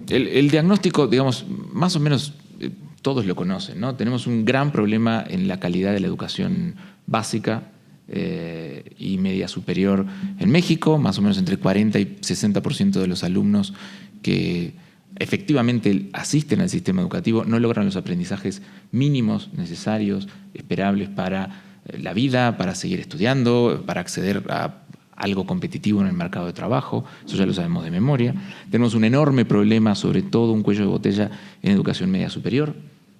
El diagnóstico, digamos, más o menos todos lo conocen, ¿no? Tenemos un gran problema en la calidad de la educación básica y media superior en México, más o menos entre 40 y 60% de los alumnos que efectivamente asisten al sistema educativo no logran los aprendizajes mínimos necesarios, esperables para la vida, para seguir estudiando, para acceder a algo competitivo en el mercado de trabajo. Eso ya lo sabemos de memoria. Tenemos un enorme problema, sobre todo un cuello de botella en educación media superior,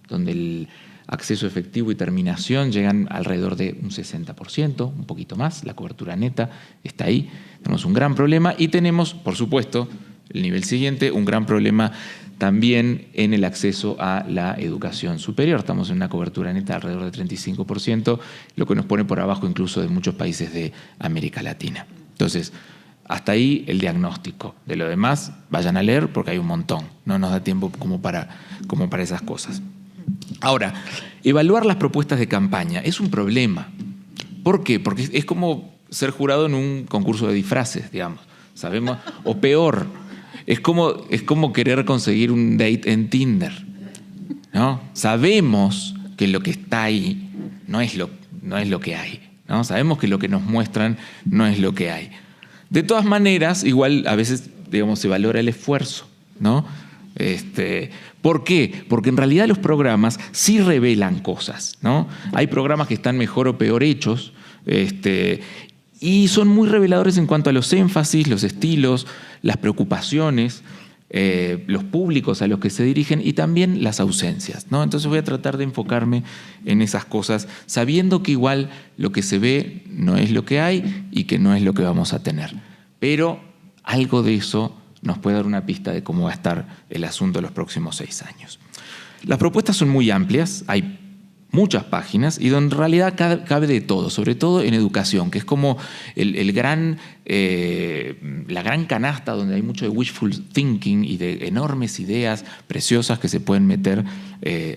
donde el acceso efectivo y terminación llegan alrededor de un 60%, un poquito más, la cobertura neta está ahí. Tenemos un gran problema y tenemos, por supuesto, el nivel siguiente, un gran problema también en el acceso a la educación superior. Estamos en una cobertura neta alrededor de 35%, lo que nos pone por abajo incluso de muchos países de América Latina. Entonces, hasta ahí el diagnóstico. De lo demás, vayan a leer porque hay un montón. No nos da tiempo como para esas cosas. Ahora, evaluar las propuestas de campaña es un problema. ¿Por qué? Porque es como ser jurado en un concurso de disfraces, digamos. ¿Sabemos? O peor, es como querer conseguir un date en Tinder, ¿no? Sabemos que lo que está ahí no es lo que hay, ¿no? Sabemos que lo que nos muestran no es lo que hay. De todas maneras, igual a veces, digamos, se valora el esfuerzo, ¿no? ¿Por qué? Porque en realidad los programas sí revelan cosas, ¿no? Hay programas que están mejor o peor hechos, y son muy reveladores en cuanto a los énfasis, los estilos, las preocupaciones, los públicos a los que se dirigen y también las ausencias, ¿no? Entonces voy a tratar de enfocarme en esas cosas, sabiendo que igual lo que se ve no es lo que hay y que no es lo que vamos a tener. Pero algo de eso nos puede dar una pista de cómo va a estar el asunto los próximos 6 años. Las propuestas son muy amplias, hay muchas páginas y donde en realidad cabe de todo, sobre todo en educación, que es como la gran canasta donde hay mucho de wishful thinking y de enormes ideas preciosas que se pueden meter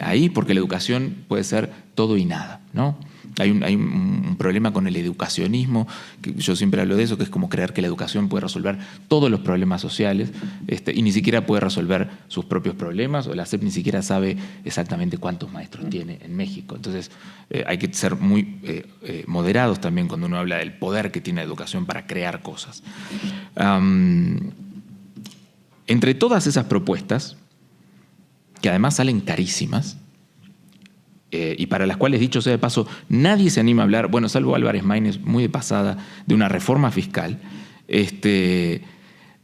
ahí, porque la educación puede ser todo y nada, ¿no? Hay un problema con el educacionismo, que yo siempre hablo de eso, que es como creer que la educación puede resolver todos los problemas sociales y ni siquiera puede resolver sus propios problemas, o la SEP ni siquiera sabe exactamente cuántos maestros tiene en México. Entonces hay que ser muy moderados también cuando uno habla del poder que tiene la educación para crear cosas. Entre todas esas propuestas, que además salen carísimas, y para las cuales, dicho sea de paso, nadie se anima a hablar, bueno, salvo Álvarez Maínez, muy de pasada, de una reforma fiscal,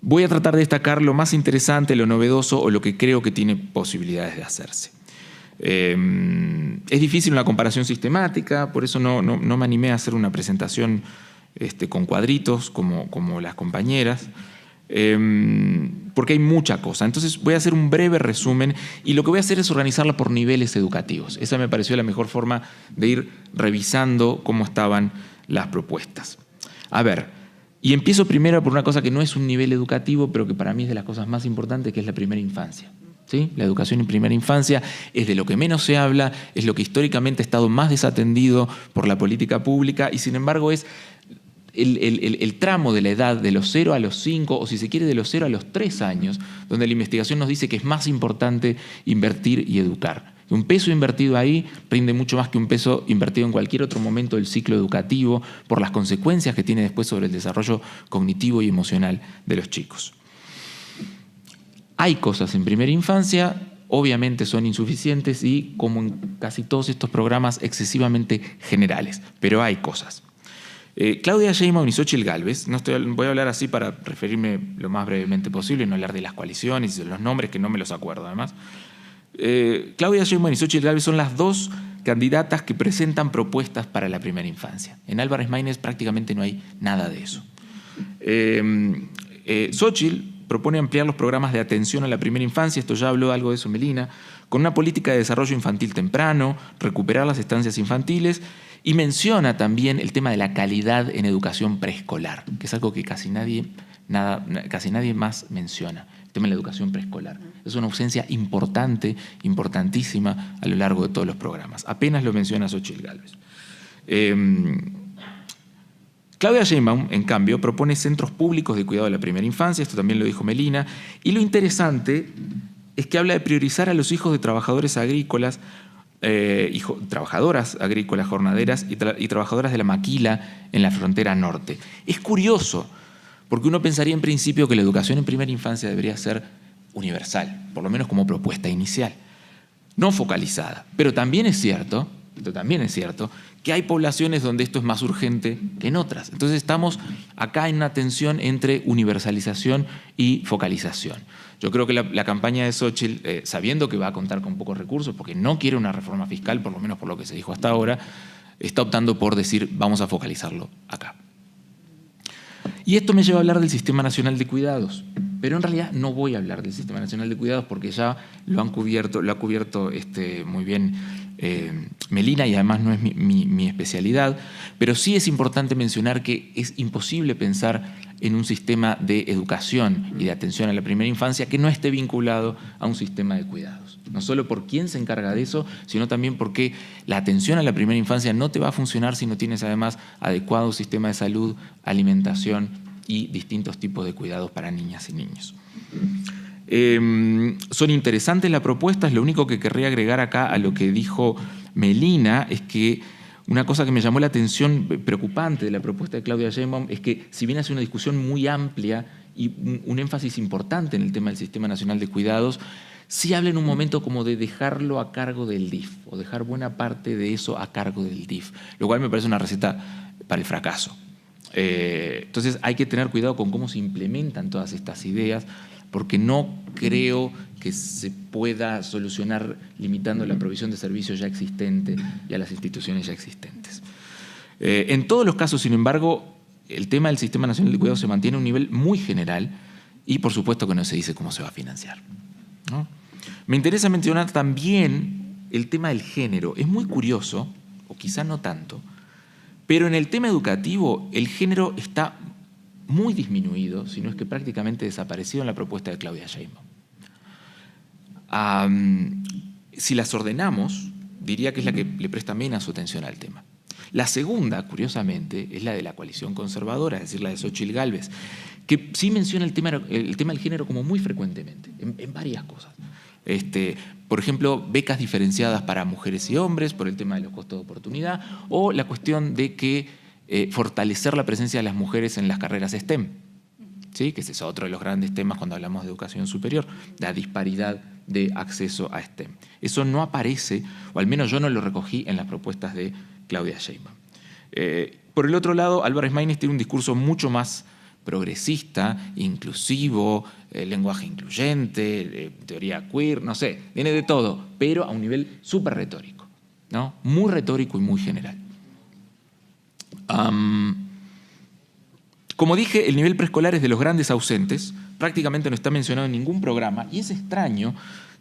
voy a tratar de destacar lo más interesante, lo novedoso o lo que creo que tiene posibilidades de hacerse. Es difícil una comparación sistemática, por eso no me animé a hacer una presentación con cuadritos como las compañeras, porque hay mucha cosa. Entonces voy a hacer un breve resumen y lo que voy a hacer es organizarla por niveles educativos. Esa me pareció la mejor forma de ir revisando cómo estaban las propuestas. A ver, y empiezo primero por una cosa que no es un nivel educativo, pero que para mí es de las cosas más importantes, que es la primera infancia. ¿Sí? La educación en primera infancia es de lo que menos se habla, es lo que históricamente ha estado más desatendido por la política pública y sin embargo es el tramo de la edad de los 0 a los 5, o si se quiere de los 0 a los 3 años, donde la investigación nos dice que es más importante invertir y educar. Un peso invertido ahí rinde mucho más que un peso invertido en cualquier otro momento del ciclo educativo por las consecuencias que tiene después sobre el desarrollo cognitivo y emocional de los chicos. Hay cosas en primera infancia, obviamente son insuficientes y, como en casi todos estos programas, excesivamente generales, pero hay cosas. Claudia Sheinbaum y Xóchitl Gálvez, voy a hablar así para referirme lo más brevemente posible, no hablar de las coaliciones y de los nombres que no me los acuerdo además. Claudia Sheinbaum y Xóchitl Gálvez son las dos candidatas que presentan propuestas para la primera infancia. En Álvarez Maínez prácticamente no hay nada de eso. Xóchitl propone ampliar los programas de atención a la primera infancia, esto ya habló algo de eso Melina, con una política de desarrollo infantil temprano, recuperar las estancias infantiles, y menciona también el tema de la calidad en educación preescolar, que es algo que casi nadie más menciona, el tema de la educación preescolar. Es una ausencia importante, importantísima a lo largo de todos los programas. Apenas lo menciona Xóchitl Gálvez. Claudia Sheinbaum, en cambio, propone centros públicos de cuidado de la primera infancia, esto también lo dijo Melina, y lo interesante es que habla de priorizar a los hijos de trabajadores agrícolas, trabajadoras agrícolas, jornaderas y trabajadoras de la maquila en la frontera norte. Es curioso, porque uno pensaría en principio que la educación en primera infancia debería ser universal, por lo menos como propuesta inicial, no focalizada. Pero también es cierto, que hay poblaciones donde esto es más urgente que en otras. Entonces estamos acá en una tensión entre universalización y focalización. Yo creo que la campaña de Xóchitl, sabiendo que va a contar con pocos recursos, porque no quiere una reforma fiscal, por lo menos por lo que se dijo hasta ahora, está optando por decir vamos a focalizarlo acá. Y esto me lleva a hablar del Sistema Nacional de Cuidados, pero en realidad no voy a hablar del Sistema Nacional de Cuidados porque ya lo ha cubierto muy bien Melina, y además no es mi especialidad, pero sí es importante mencionar que es imposible pensar en un sistema de educación y de atención a la primera infancia que no esté vinculado a un sistema de cuidados. No solo por quién se encarga de eso, sino también porque la atención a la primera infancia no te va a funcionar si no tienes además adecuado sistema de salud, alimentación y distintos tipos de cuidados para niñas y niños. Son interesantes las propuestas. Lo único que querría agregar acá a lo que dijo Melina es que una cosa que me llamó la atención preocupante de la propuesta de Claudia Sheinbaum es que, si bien hace una discusión muy amplia y un énfasis importante en el tema del Sistema Nacional de Cuidados, sí habla en un momento como de dejarlo a cargo del DIF, o dejar buena parte de eso a cargo del DIF, lo cual me parece una receta para el fracaso. Entonces hay que tener cuidado con cómo se implementan todas estas ideas, porque no creo que se pueda solucionar limitando la provisión de servicios ya existentes y a las instituciones ya existentes. En todos los casos, sin embargo, el tema del Sistema Nacional de Cuidados se mantiene a un nivel muy general y por supuesto que no se dice cómo se va a financiar, ¿no? Me interesa mencionar también el tema del género. Es muy curioso, o quizá no tanto, pero en el tema educativo el género está muy disminuido, si no es que prácticamente desaparecido en la propuesta de Claudia Sheinbaum. Si las ordenamos, diría que es la que le presta menos atención al tema. La segunda, curiosamente, es la de la coalición conservadora, es decir, la de Xóchitl Gálvez, que sí menciona el tema del género como muy frecuentemente, en varias cosas. Por ejemplo, becas diferenciadas para mujeres y hombres por el tema de los costos de oportunidad, o la cuestión de que fortalecer la presencia de las mujeres en las carreras STEM, ¿sí? Que ese es otro de los grandes temas cuando hablamos de educación superior, la disparidad de acceso a STEM. Eso no aparece, o al menos yo no lo recogí en las propuestas de Claudia Sheinbaum. Por el otro lado, Álvarez Maínez tiene un discurso mucho más progresista, inclusivo, lenguaje incluyente, teoría queer, no sé, viene de todo, pero a un nivel súper retórico, ¿no? Muy retórico y muy general. Como dije, el nivel preescolar es de los grandes ausentes, prácticamente no está mencionado en ningún programa, y es extraño,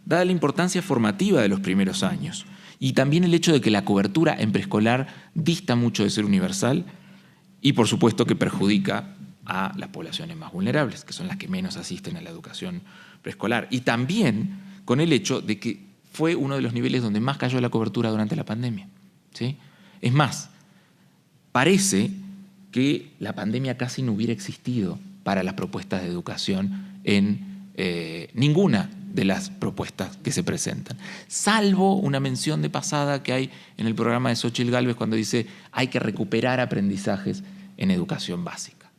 dada la importancia formativa de los primeros años, y también el hecho de que la cobertura en preescolar dista mucho de ser universal, y por supuesto que perjudica a las poblaciones más vulnerables, que son las que menos asisten a la educación preescolar, y también con el hecho de que fue uno de los niveles donde más cayó la cobertura durante la pandemia, ¿sí? Es más, parece que la pandemia casi no hubiera existido para las propuestas de educación en ninguna de las propuestas que se presentan, salvo una mención de pasada que hay en el programa de Xóchitl Gálvez cuando dice hay que recuperar aprendizajes en educación básica,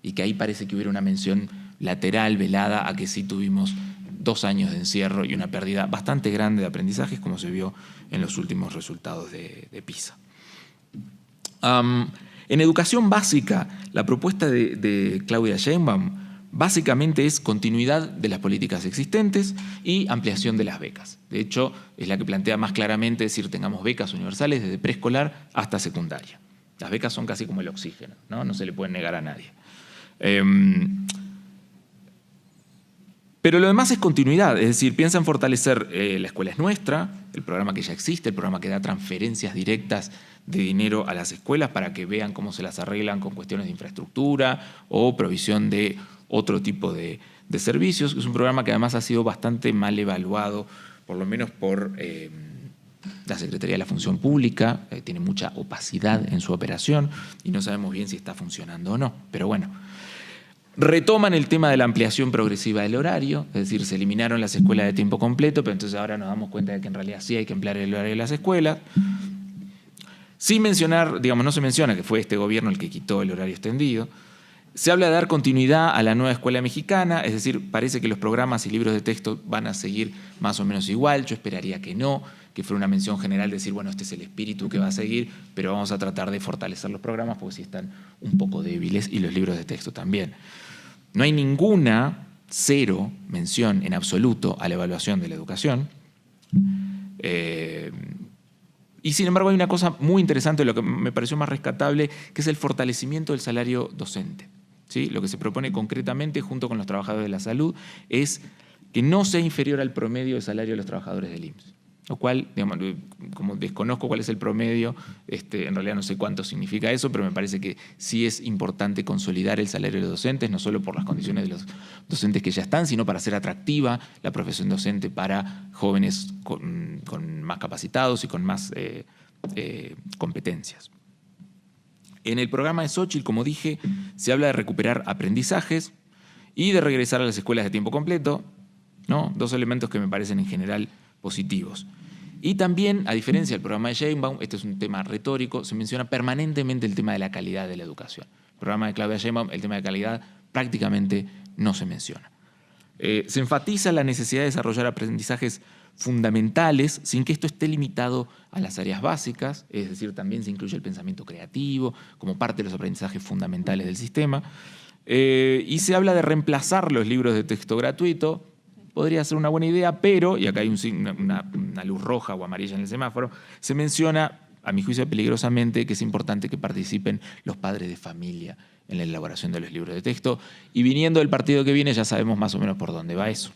y que ahí parece que hubiera una mención lateral, velada, a que sí tuvimos 2 años de encierro y una pérdida bastante grande de aprendizajes, como se vio en los últimos resultados de PISA. En educación básica, la propuesta de Claudia Sheinbaum básicamente es continuidad de las políticas existentes y ampliación de las becas. De hecho, es la que plantea más claramente decir tengamos becas universales desde preescolar hasta secundaria. Las becas son casi como el oxígeno, ¿no? No se le puede negar a nadie. Pero lo demás es continuidad, es decir, piensa en fortalecer La Escuela es Nuestra, el programa que ya existe, el programa que da transferencias directas de dinero a las escuelas para que vean cómo se las arreglan con cuestiones de infraestructura o provisión de otro tipo de servicios. Es un programa que además ha sido bastante mal evaluado, por lo menos por La Secretaría de la Función Pública tiene mucha opacidad en su operación y no sabemos bien si está funcionando o no. Pero bueno, retoman el tema de la ampliación progresiva del horario, es decir, se eliminaron las escuelas de tiempo completo, pero entonces ahora nos damos cuenta de que en realidad sí hay que ampliar el horario de las escuelas. Sin mencionar, digamos, no se menciona que fue este gobierno el que quitó el horario extendido. Se habla de dar continuidad a la nueva escuela mexicana, es decir, parece que los programas y libros de texto van a seguir más o menos igual. Yo esperaría que no, que fuera una mención general, decir, bueno, este es el espíritu que va a seguir, pero vamos a tratar de fortalecer los programas porque sí están un poco débiles y los libros de texto también. No hay ninguna, cero, mención en absoluto a la evaluación de la educación. Y sin embargo hay una cosa muy interesante, lo que me pareció más rescatable, que es el fortalecimiento del salario docente. ¿Sí? Lo que se propone concretamente, junto con los trabajadores de la salud, es que no sea inferior al promedio de salario de los trabajadores del IMSS. Lo cual, digamos, como desconozco cuál es el promedio, en realidad no sé cuánto significa eso, pero me parece que sí es importante consolidar el salario de los docentes, no solo por las condiciones de los docentes que ya están, sino para hacer atractiva la profesión docente para jóvenes con más capacitados y con más competencias. En el programa de Xóchitl, como dije, se habla de recuperar aprendizajes y de regresar a las escuelas de tiempo completo, ¿no? Dos elementos que me parecen en general positivos. Y también, a diferencia del programa de Sheinbaum, este es un tema retórico, se menciona permanentemente el tema de la calidad de la educación. El programa de Claudia Sheinbaum, el tema de calidad prácticamente no se menciona. Se enfatiza la necesidad de desarrollar aprendizajes fundamentales sin que esto esté limitado a las áreas básicas, es decir, también se incluye el pensamiento creativo como parte de los aprendizajes fundamentales del sistema, y se habla de reemplazar los libros de texto gratuito. Podría ser una buena idea, pero, y acá hay una luz roja o amarilla en el semáforo, se menciona, a mi juicio peligrosamente, que es importante que participen los padres de familia en la elaboración de los libros de texto, y viniendo del partido que viene ya sabemos más o menos por dónde va eso.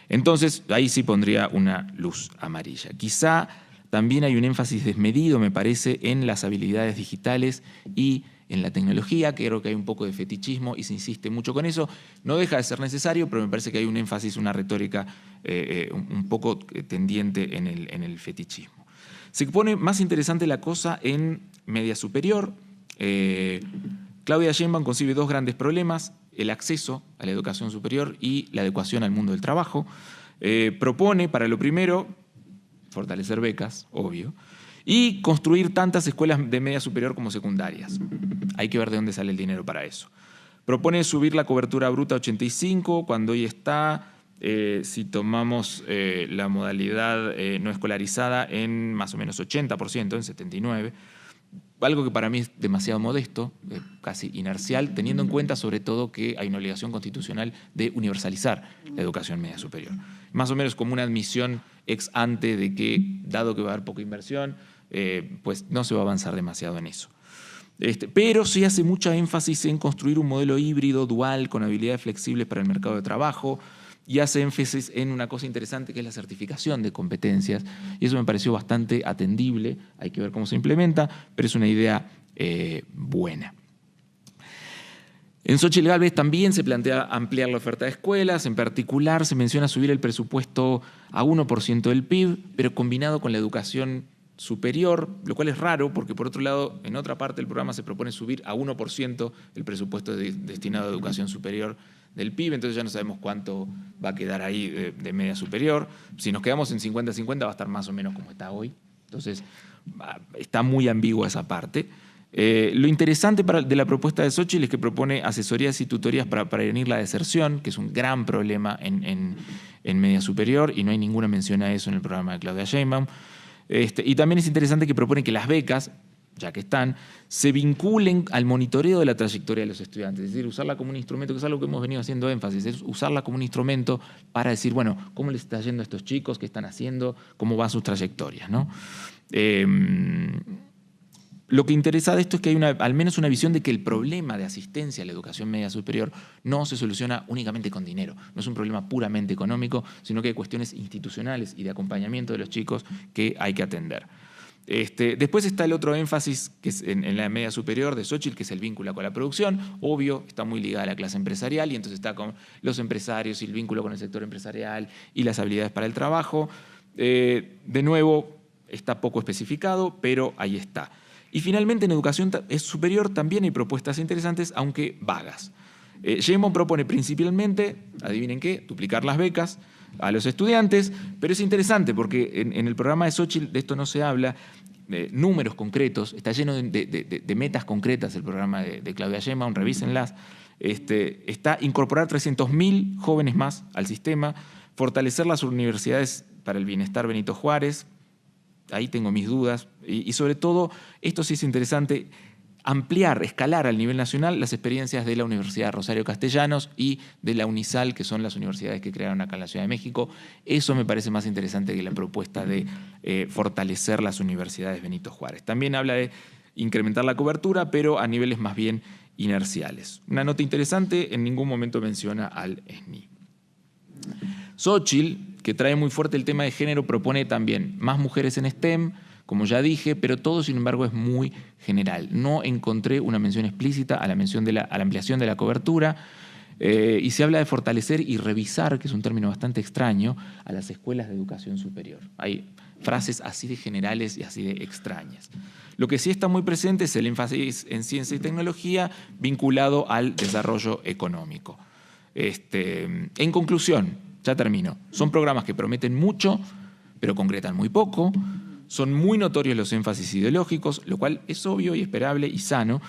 Entonces, ahí sí pondría una luz amarilla. Quizá también hay un énfasis desmedido, me parece, en las habilidades digitales y en la tecnología, que creo que hay un poco de fetichismo y se insiste mucho con eso. No deja de ser necesario, pero me parece que hay un énfasis, una retórica un poco tendiente en el fetichismo. Se pone más interesante la cosa en media superior. Claudia Sheinbaum concibe dos grandes problemas: el acceso a la educación superior y la adecuación al mundo del trabajo. Propone, para lo primero, fortalecer becas, obvio, y construir tantas escuelas de media superior como secundarias. Hay que ver de dónde sale el dinero para eso. Propone subir la cobertura bruta a 85, cuando hoy está, si tomamos la modalidad no escolarizada, en más o menos 80%, en 79%. Algo que para mí es demasiado modesto, casi inercial, teniendo en cuenta sobre todo que hay una obligación constitucional de universalizar la educación media superior. Más o menos como una admisión ex ante de que, dado que va a haber poca inversión, pues no se va a avanzar demasiado en eso. Pero sí hace mucha énfasis en construir un modelo híbrido, dual, con habilidades flexibles para el mercado de trabajo, y hace énfasis en una cosa interesante que es la certificación de competencias, y eso me pareció bastante atendible. Hay que ver cómo se implementa, pero es una idea buena. En Xóchitl Gálvez también se plantea ampliar la oferta de escuelas, en particular se menciona subir el presupuesto a 1% del PIB, pero combinado con la educación superior, lo cual es raro porque por otro lado en otra parte del programa se propone subir a 1% el presupuesto destinado a educación superior del PIB, entonces ya no sabemos cuánto va a quedar ahí de media superior. Si nos quedamos en 50-50 va a estar más o menos como está hoy, entonces está muy ambigua esa parte. Lo interesante de la propuesta de Xóchitl es que propone asesorías y tutorías para prevenir la deserción, que es un gran problema en media superior, y no hay ninguna mención a eso en el programa de Claudia Sheinbaum. Y también es interesante que propone que las becas, ya que están, se vinculen al monitoreo de la trayectoria de los estudiantes, es decir, usarla como un instrumento, que es algo que hemos venido haciendo énfasis, es usarla como un instrumento para decir, bueno, ¿cómo les está yendo a estos chicos? ¿Qué están haciendo? ¿Cómo van sus trayectorias? ¿No? Lo que interesa de esto es que hay al menos una visión de que el problema de asistencia a la educación media superior no se soluciona únicamente con dinero. No es un problema puramente económico, sino que hay cuestiones institucionales y de acompañamiento de los chicos que hay que atender. Después está el otro énfasis que es en la media superior de Xóchitl, que es el vínculo con la producción. Obvio, está muy ligada a la clase empresarial y entonces está con los empresarios y el vínculo con el sector empresarial y las habilidades para el trabajo. De nuevo, está poco especificado, pero ahí está. Y finalmente en educación superior también hay propuestas interesantes, aunque vagas. Sheinbaum propone principalmente, adivinen qué, duplicar las becas a los estudiantes, pero es interesante porque en el programa de Xóchitl de esto no se habla, números concretos, está lleno de metas concretas el programa de Claudia Sheinbaum, revísenlas. Está incorporar 300.000 jóvenes más al sistema, fortalecer las universidades para el bienestar Benito Juárez, ahí tengo mis dudas, y sobre todo, esto sí es interesante, ampliar, escalar al nivel nacional las experiencias de la Universidad Rosario Castellanos y de la UNISAL, que son las universidades que crearon acá en la Ciudad de México. Eso me parece más interesante que la propuesta de fortalecer las universidades Benito Juárez. También habla de incrementar la cobertura, pero a niveles más bien inerciales. Una nota interesante, en ningún momento menciona al SNI. Xóchitl, que trae muy fuerte el tema de género, propone también más mujeres en STEM, como ya dije, pero todo, sin embargo, es muy general. No encontré una mención explícita a la ampliación de la cobertura, y se habla de fortalecer y revisar, que es un término bastante extraño, a las escuelas de educación superior. Hay frases así de generales y así de extrañas. Lo que sí está muy presente es el énfasis en ciencia y tecnología vinculado al desarrollo económico. En conclusión, ya termino, son programas que prometen mucho, pero concretan muy poco. Son muy notorios los énfasis ideológicos, lo cual es obvio y esperable y sano,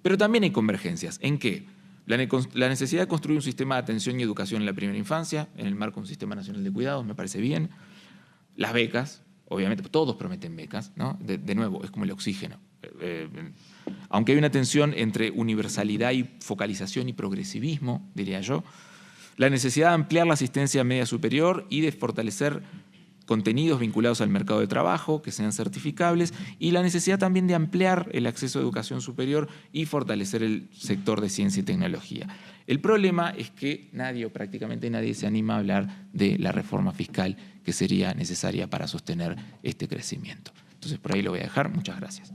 pero también hay convergencias. ¿En qué? La necesidad de construir un sistema de atención y educación en la primera infancia, en el marco de un sistema nacional de cuidados, me parece bien. Las becas, obviamente, todos prometen becas, ¿no? De nuevo, es como el oxígeno. Aunque hay una tensión entre universalidad y focalización y progresivismo, diría yo, la necesidad de ampliar la asistencia media superior y de fortalecer contenidos vinculados al mercado de trabajo que sean certificables, y la necesidad también de ampliar el acceso a educación superior y fortalecer el sector de ciencia y tecnología. El problema es que nadie o prácticamente nadie se anima a hablar de la reforma fiscal que sería necesaria para sostener este crecimiento. Entonces, por ahí lo voy a dejar. Muchas gracias.